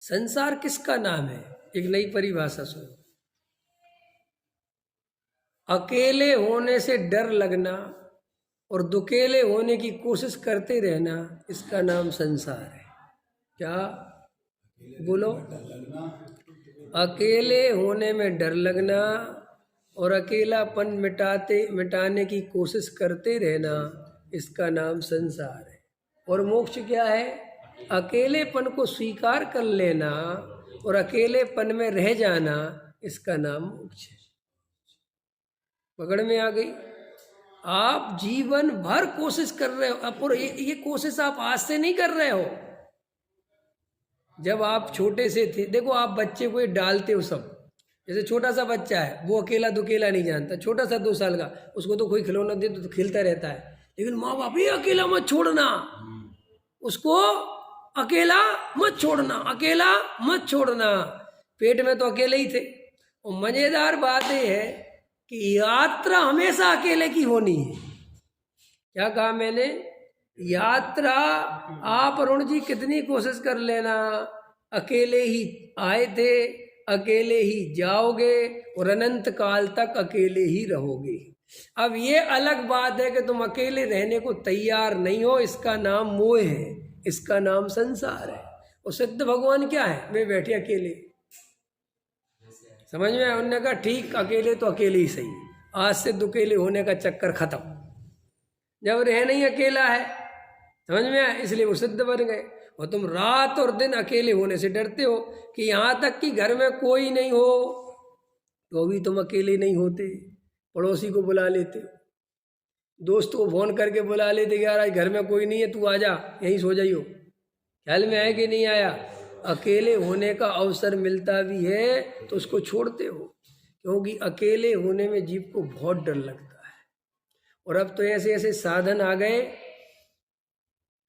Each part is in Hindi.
संसार किसका नाम है? एक नई परिभाषा सुनो। अकेले होने से डर लगना और दुकेले होने की कोशिश करते रहना, इसका नाम संसार है। क्या बोलो? अकेले होने में डर लगना और अकेलापन मिटाने की कोशिश करते रहना, इसका नाम संसार है। और मोक्ष क्या है? अकेलेपन को स्वीकार कर लेना और अकेलेपन में रह जाना, इसका नाम मोक्ष है। पकड़ में आ गई? आप जीवन भर कोशिश कर रहे हो, अब और ये कोशिश आप आज से नहीं कर रहे हो। जब आप छोटे से थे, देखो आप बच्चे को ये डालते हो सब, जैसे छोटा सा बच्चा है, वो अकेला दुकेला नहीं जानता, छोटा सा 2 साल का, उसको तो कोई खिलौना दे तो खेलता रहता है। लेकिन माँ बाप ये अकेला मत छोड़ना, उसको अकेला मत छोड़ना, अकेला मत छोड़ना। पेट में तो अकेले ही थे। और मजेदार बात यह है कि यात्रा हमेशा अकेले की होनी है। क्या कहा मैंने? यात्रा आप अरुण जी कितनी कोशिश कर लेना, अकेले ही आए थे, अकेले ही जाओगे और अनंत काल तक अकेले ही रहोगे। अब ये अलग बात है कि तुम अकेले रहने को तैयार नहीं हो, इसका नाम मोह है, इसका नाम संसार है। और सिद्ध भगवान क्या है? वे बैठे अकेले। समझ में? उन्होंने कहा ठीक, अकेले तो अकेले ही सही, आज से दुकेले होने का चक्कर खत्म। जब रह नहीं अकेला है, समझ में आया? इसलिए वो सिद्ध बन गए। और तुम रात और दिन अकेले होने से डरते हो कि यहाँ तक कि घर में कोई नहीं हो तो भी तुम अकेले नहीं होते, पड़ोसी को बुला लेते, दोस्त को फोन करके बुला लेते कि यार आज घर में कोई नहीं है, तू आ जा, यहीं सो जाइयो। ख्याल में आया कि नहीं आया? अकेले होने का अवसर मिलता भी है तो उसको छोड़ते हो, क्योंकि अकेले होने में जीव को बहुत डर लगता है। और अब तो ऐसे ऐसे साधन आ गए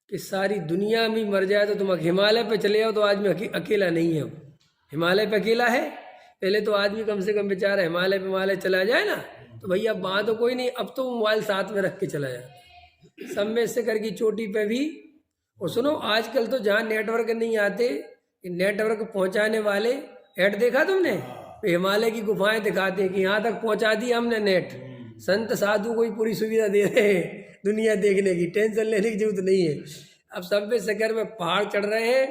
कि सारी दुनिया में मर जाए तो तुम हिमालय पे चले जाओ तो आदमी अकेला नहीं है। हिमालय पे अकेला है? पहले तो आदमी कम से कम बेचारा हिमालय चला जाए ना तो भैया वहाँ तो कोई नहीं, अब तो मोबाइल साथ में रख के चला जाता सब में से करके चोटी पे भी। और सुनो, आजकल तो जहाँ नेटवर्क नहीं आते, नेटवर्क पहुँचाने वाले ऐड देखा तुमने? हिमालय की गुफाएं दिखाते हैं कि यहाँ तक पहुँचा दी हमने नेट। संत साधु को ही पूरी सुविधा दे रहे हैं दुनिया देखने की, टेंशन लेने की जरूरत नहीं है। अब सब में शहर में पहाड़ चढ़ रहे हैं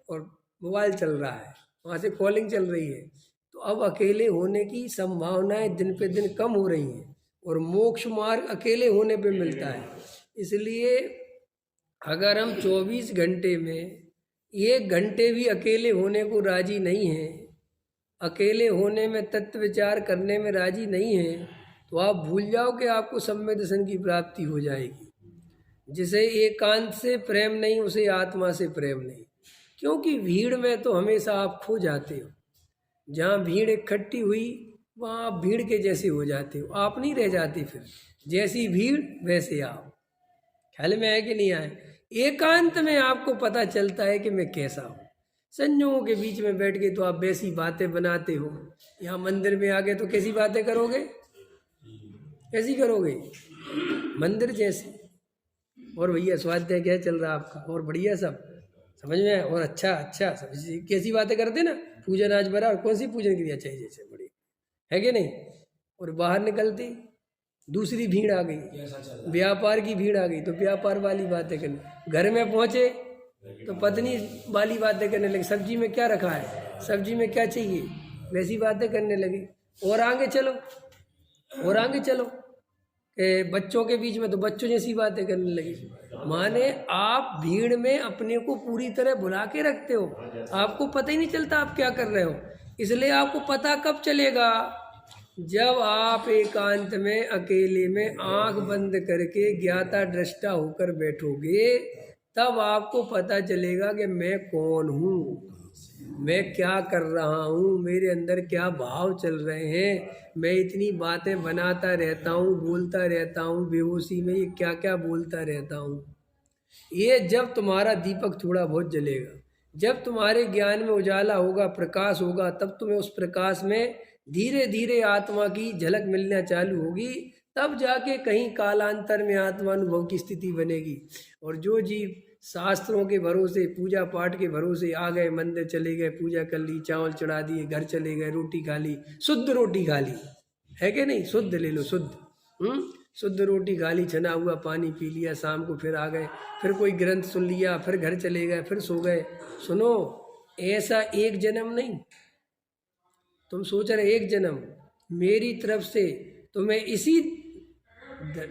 और मोबाइल चल रहा है, वहाँ से कॉलिंग चल रही है। तो अब अकेले होने की संभावनाएं दिन पे दिन कम हो रही हैं और मोक्ष मार्ग अकेले होने पे मिलता है। इसलिए अगर हम 24 घंटे में 1 घंटे भी अकेले होने को राजी नहीं हैं, अकेले होने में तत्व विचार करने में राजी नहीं हैं, तो आप भूल जाओ कि आपको सम्यक दर्शन की प्राप्ति हो जाएगी। जिसे एकांत से प्रेम नहीं, उसे आत्मा से प्रेम नहीं। क्योंकि भीड़ में तो हमेशा आप खो जाते हो। जहाँ भीड़ इकट्ठी हुई वहाँ आप भीड़ के जैसे हो जाते हो, आप नहीं रह जाते। फिर जैसी भीड़ वैसे आप। ख्याल में आए कि नहीं आए? एकांत में आपको पता चलता है कि मैं कैसा हूँ। संजोगों के बीच में बैठ के तो आप वैसी बातें बनाते हो, यहाँ मंदिर में आके तो कैसी बातें करोगे? कैसी करोगे? मंदिर जैसी। और भैया स्वाध्याय क्या चल रहा आपका? और बढ़िया सब, समझ में आया? और अच्छा सब कैसी बातें करते ना, पूजन आज बड़ा, और कौन सी पूजन क्रिया चाहिए जैसे बड़ी है कि नहीं। और बाहर निकलते दूसरी भीड़ आ गई, व्यापार की भीड़ आ गई, तो व्यापार वाली बातें करने। घर में पहुंचे तो पत्नी वाली बातें करने लगे, सब्जी में क्या रखा है, सब्जी में क्या चाहिए, वैसी बातें करने लगे। और आगे चलो बच्चों के बीच में तो बच्चों जैसी बातें करने लगे। माने आप भीड़ में अपने को पूरी तरह भुला के रखते हो, आपको पता ही नहीं चलता आप क्या कर रहे हो। इसलिए आपको पता कब चलेगा? जब आप एकांत में अकेले में आंख बंद करके ज्ञाता दृष्टा होकर बैठोगे, तब आपको पता चलेगा कि मैं कौन हूँ, मैं क्या कर रहा हूँ, मेरे अंदर क्या भाव चल रहे हैं। मैं इतनी बातें बनाता रहता हूँ, बोलता रहता हूँ, बेहोशी में ये क्या क्या बोलता रहता हूँ। ये जब तुम्हारा दीपक थोड़ा बहुत जलेगा, जब तुम्हारे ज्ञान में उजाला होगा, प्रकाश होगा, तब तुम्हें उस प्रकाश में धीरे धीरे आत्मा की झलक मिलना चालू होगी। तब जाके कहीं कालांतर में आत्मानुभव की स्थिति बनेगी। और जो जीव शास्त्रों के भरोसे, पूजा पाठ के भरोसे आ गए, मंदिर चले गए, पूजा कर ली, चावल चढ़ा दिए, घर चले गए, रोटी खा ली, शुद्ध रोटी खा ली, है कि नहीं? शुद्ध ले लो, शुद्ध। शुद्ध रोटी खा ली, छना हुआ पानी पी लिया, शाम को फिर आ गए, फिर कोई ग्रंथ सुन लिया, फिर घर चले गए, फिर सो गए। सुनो, ऐसा एक जन्म नहीं। तुम सोच रहे एक जन्म, मेरी तरफ से तुम्हें इसी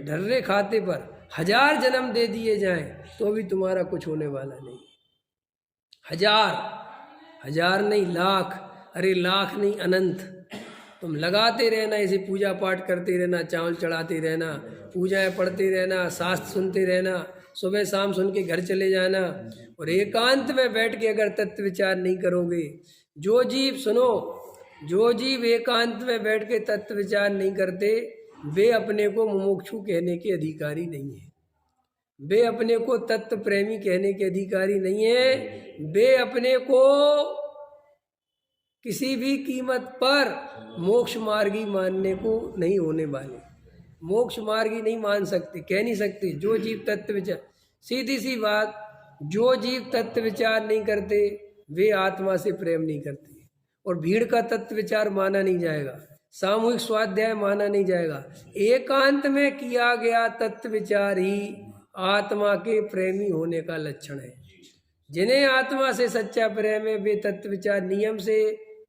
ढर्रे खाते पर 1000 जन्म दे दिए जाएं तो भी तुम्हारा कुछ होने वाला नहीं। 1000 नहीं, लाख, अरे लाख नहीं, अनंत। तुम लगाते रहना, इसे पूजा पाठ करते रहना, चावल चढ़ाते रहना, पूजाएं पढ़ते रहना, शास्त्र सुनते रहना, सुबह शाम सुन के घर चले जाना, और एकांत में बैठ के अगर तत्व विचार नहीं करोगे, जो जीव, सुनो, जो जीव एकांत में बैठ के तत्व विचार नहीं करते, वे अपने को मुमुक्षु कहने के अधिकारी नहीं है, वे अपने को तत्व प्रेमी कहने के अधिकारी नहीं है, वे अपने को किसी भी कीमत पर मोक्ष मार्गी मानने को नहीं होने वाले। मोक्ष मार्गी नहीं मान सकते, कह नहीं सकते। जो जीव तत्व विचार, सीधी सी बात, जो जीव तत्व विचार नहीं करते वे आत्मा से प्रेम नहीं करते, और भीड़ का तत्व विचार माना नहीं जाएगा, सामूहिक स्वाध्याय माना नहीं जाएगा। एकांत में किया गया तत्व विचार ही आत्मा के प्रेमी होने का लक्षण है। जिन्हें आत्मा से सच्चा प्रेम है वे तत्व विचार नियम से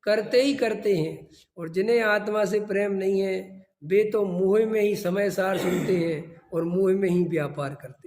करते ही करते हैं, और जिन्हें आत्मा से प्रेम नहीं है वे तो मुँह में ही समय सार सुनते हैं और मुँह में ही व्यापार करते हैं।